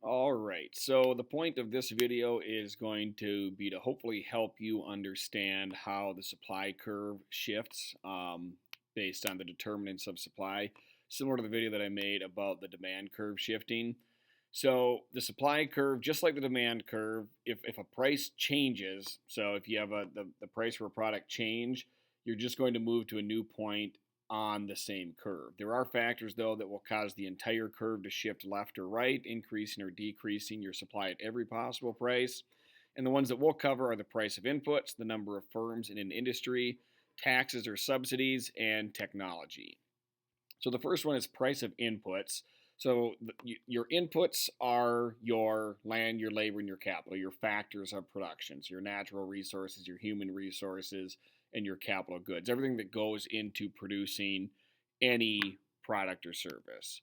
All right, so the point of this video is going to be to hopefully help you understand how the supply curve shifts based on the determinants of supply, similar to the video that I made about the demand curve shifting. So the supply curve, just like the demand curve, if a price changes, so if you have the price for a product change, you're just going to move to a new point on the same curve. There are factors, though, that will cause the entire curve to shift left or right, increasing or decreasing your supply at every possible price. And the ones that we'll cover are the price of inputs, the number of firms in an industry, taxes or subsidies, and technology. So the first one is price of inputs. So your inputs are your land, your labor, and your capital, your factors of production. So your natural resources, your human resources, and your capital goods, everything that goes into producing any product or service.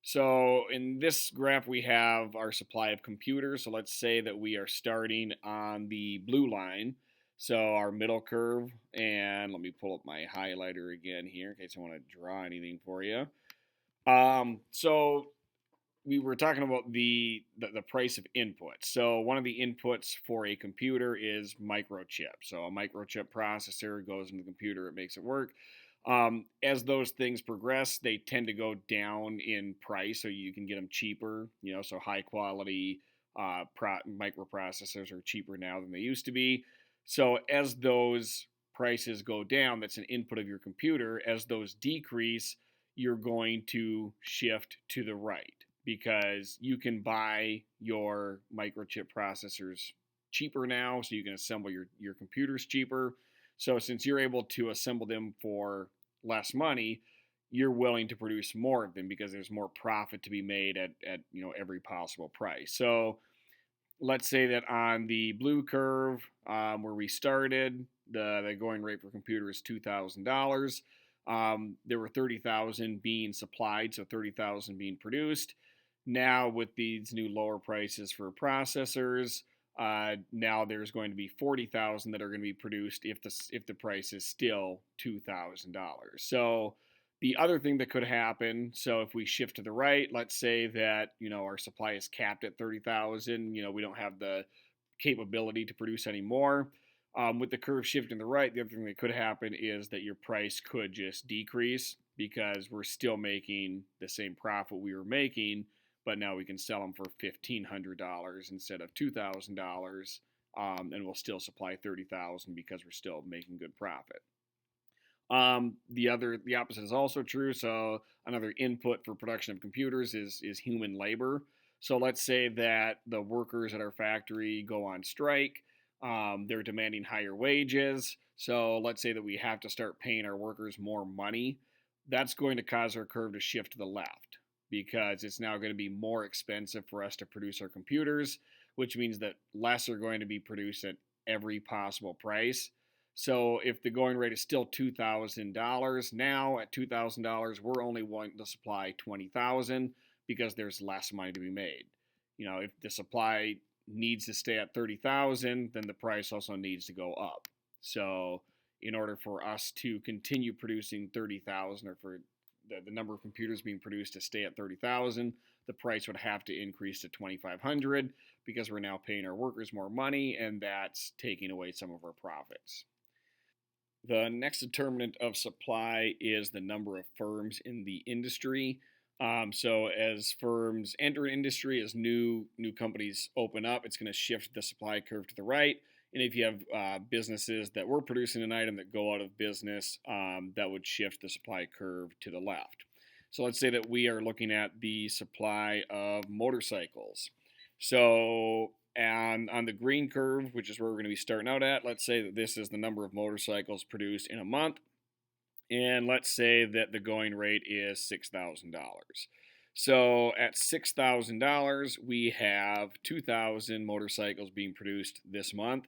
So in this graph, we have our supply of computers. So let's say that we are starting on the blue line. So our middle curve, and let me pull up my highlighter again here in case I want to draw anything for you. So we were talking about the price of inputs. So one of the inputs for a computer is microchip. So a microchip processor goes into the computer, it makes it work. As those things progress, they tend to go down in price, so you can get them cheaper. So high quality microprocessors are cheaper now than they used to be. So as those prices go down, that's an input of your computer. As those decrease, you're going to shift to the right because you can buy your microchip processors cheaper now, so you can assemble your computers cheaper. So since you're able to assemble them for less money, you're willing to produce more of them because there's more profit to be made at every possible price. So let's say that on the blue curve where we started, the going rate for computer is $2,000. There were 30,000 being supplied, so 30,000 being produced. Now with these new lower prices for processors, now there's going to be 40,000 that are going to be produced if the price is still $2,000. So the other thing that could happen, so if we shift to the right, let's say that our supply is capped at 30,000. We don't have the capability to produce any more. With the curve shifting to the right, the other thing that could happen is that your price could just decrease because we're still making the same profit we were making, but now we can sell them for $1,500 instead of $2,000, and we'll still supply 30,000 because we're still making good profit. The opposite is also true. So another input for production of computers is human labor. So let's say that the workers at our factory go on strike. They're demanding higher wages. So let's say that we have to start paying our workers more money. That's going to cause our curve to shift to the left because it's now going to be more expensive for us to produce our computers, which means that less are going to be produced at every possible price. So if the going rate is still $2,000, now at $2,000, we're only wanting to supply 20,000 because there's less money to be made. If the supply needs to stay at 30,000, then the price also needs to go up. So in order for us to continue producing 30,000, or for the number of computers being produced to stay at 30,000, the price would have to increase to 2,500 because we're now paying our workers more money, and that's taking away some of our profits. The next determinant of supply is the number of firms in the industry. So as firms enter an industry, as new companies open up, it's going to shift the supply curve to the right. And if you have businesses that were producing an item that go out of business, that would shift the supply curve to the left. So let's say that we are looking at the supply of motorcycles. So on the green curve, which is where we're going to be starting out at, let's say that this is the number of motorcycles produced in a month. And let's say that the going rate is $6,000. So at $6,000, we have 2,000 motorcycles being produced this month.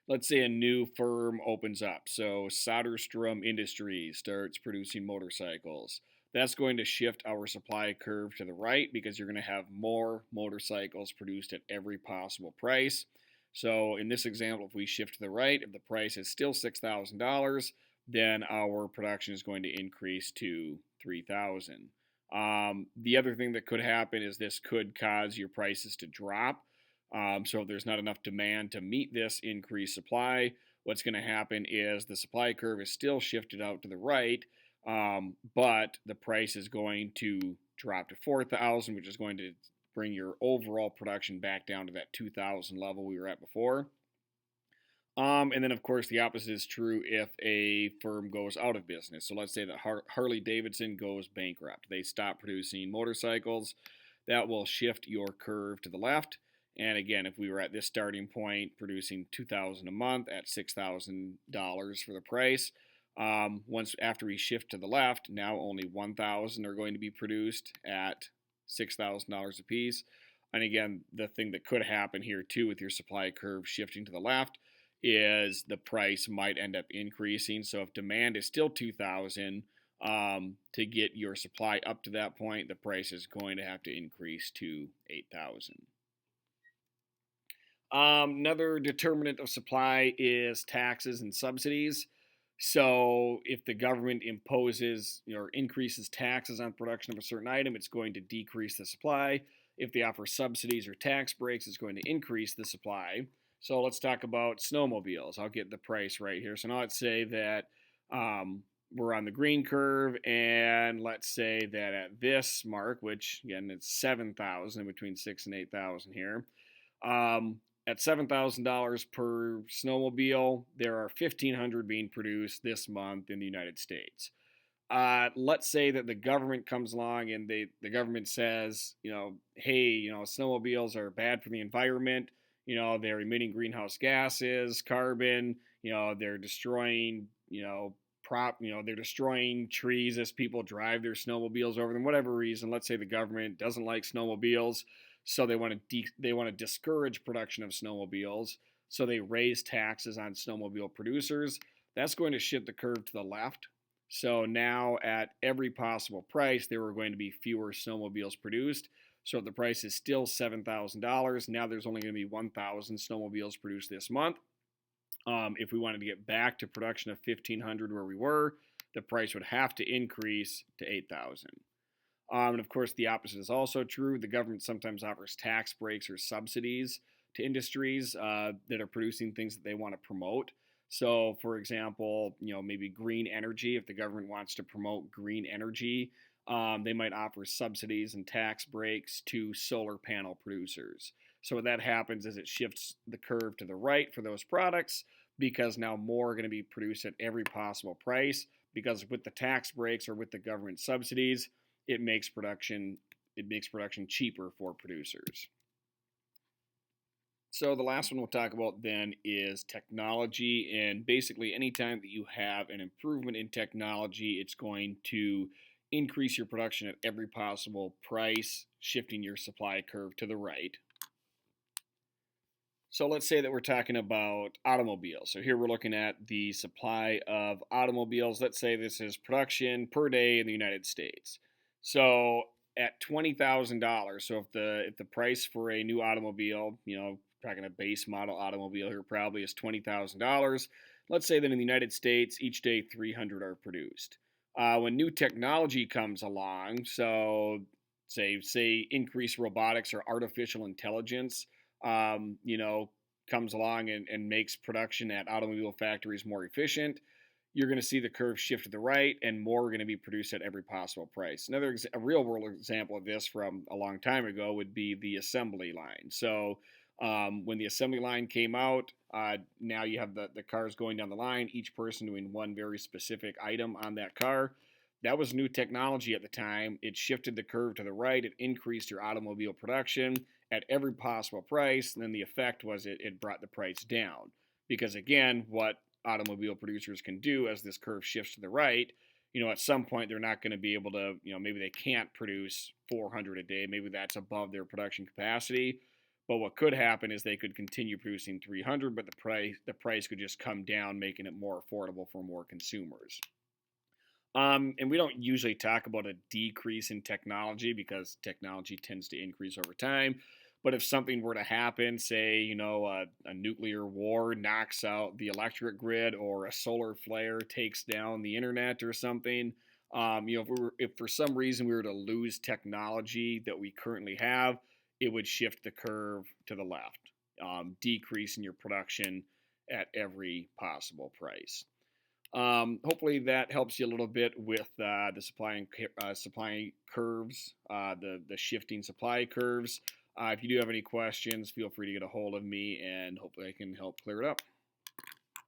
Let's say a new firm opens up. So Soderstrom Industries starts producing motorcycles. That's going to shift our supply curve to the right because you're going to have more motorcycles produced at every possible price. So in this example, if we shift to the right, if the price is still $6,000, then our production is going to increase to 3,000. The other thing that could happen is this could cause your prices to drop. So if there's not enough demand to meet this increased supply, what's going to happen is the supply curve is still shifted out to the right, but the price is going to drop to 4,000, which is going to bring your overall production back down to that 2,000 level we were at before. And then, of course, the opposite is true if a firm goes out of business. So let's say that Harley Davidson goes bankrupt. They stop producing motorcycles. That will shift your curve to the left. And again, if we were at this starting point producing $2,000 a month at $6,000 for the price, once after we shift to the left, now only 1,000 are going to be produced at $6,000 a piece. And again, the thing that could happen here too with your supply curve shifting to the left is the price might end up increasing. So if demand is still 2,000, to get your supply up to that point, the price is going to have to increase to 8,000. Another determinant of supply is taxes and subsidies. So if the government imposes or increases taxes on production of a certain item, it's going to decrease the supply. If they offer subsidies or tax breaks, it's going to increase the supply. So let's talk about snowmobiles. I'll get the price right here. So now let's say that we're on the green curve, and let's say that at this mark, which again it's 7,000, between 6 and 8,000 here, at $7,000 per snowmobile, there are 1,500 being produced this month in the United States. Let's say that the government comes along and the government says, hey, snowmobiles are bad for the environment. They're emitting greenhouse gases, carbon. They're destroying, they're destroying trees as people drive their snowmobiles over them. Whatever reason, let's say the government doesn't like snowmobiles, so they want to discourage production of snowmobiles. So they raise taxes on snowmobile producers. That's going to shift the curve to the left. So now at every possible price, there were going to be fewer snowmobiles produced. So if the price is still $7,000, now there's only going to be 1,000 snowmobiles produced this month. If we wanted to get back to production of 1,500 where we were, the price would have to increase to 8,000. And of course, the opposite is also true. The government sometimes offers tax breaks or subsidies to industries that are producing things that they want to promote. So, for example, maybe green energy. If the government wants to promote green energy, they might offer subsidies and tax breaks to solar panel producers. So what that happens is it shifts the curve to the right for those products, because now more are going to be produced at every possible price, because with the tax breaks or with the government subsidies, it makes production cheaper for producers. So the last one we'll talk about then is technology. And basically anytime that you have an improvement in technology, it's going to increase your production at every possible price, shifting your supply curve to the right. So let's say that we're talking about automobiles. So here we're looking at the supply of automobiles. Let's say this is production per day in the United States. So at $20,000, so if the price for a new automobile, talking a base model automobile here probably is $20,000. Let's say that in the United States, each day 300 are produced. When new technology comes along, so say increased robotics or artificial intelligence, comes along and makes production at automobile factories more efficient, you're going to see the curve shift to the right, and more are going to be produced at every possible price. A real world example of this from a long time ago would be the assembly line. So when the assembly line came out, now you have the cars going down the line, each person doing one very specific item on that car. That was new technology at the time. It shifted the curve to the right. It increased your automobile production at every possible price. And then the effect was it brought the price down. Because again, what automobile producers can do as this curve shifts to the right, at some point they're not going to be able to, maybe they can't produce 400 a day. Maybe that's above their production capacity. But what could happen is they could continue producing 300, but the price could just come down, making it more affordable for more consumers. And we don't usually talk about a decrease in technology because technology tends to increase over time. But if something were to happen, say, a nuclear war knocks out the electric grid, or a solar flare takes down the internet or something, If for some reason we were to lose technology that we currently have, it would shift the curve to the left, decreasing your production at every possible price. Hopefully that helps you a little bit with the supply curves, the shifting supply curves. If you do have any questions, feel free to get a hold of me, and hopefully I can help clear it up.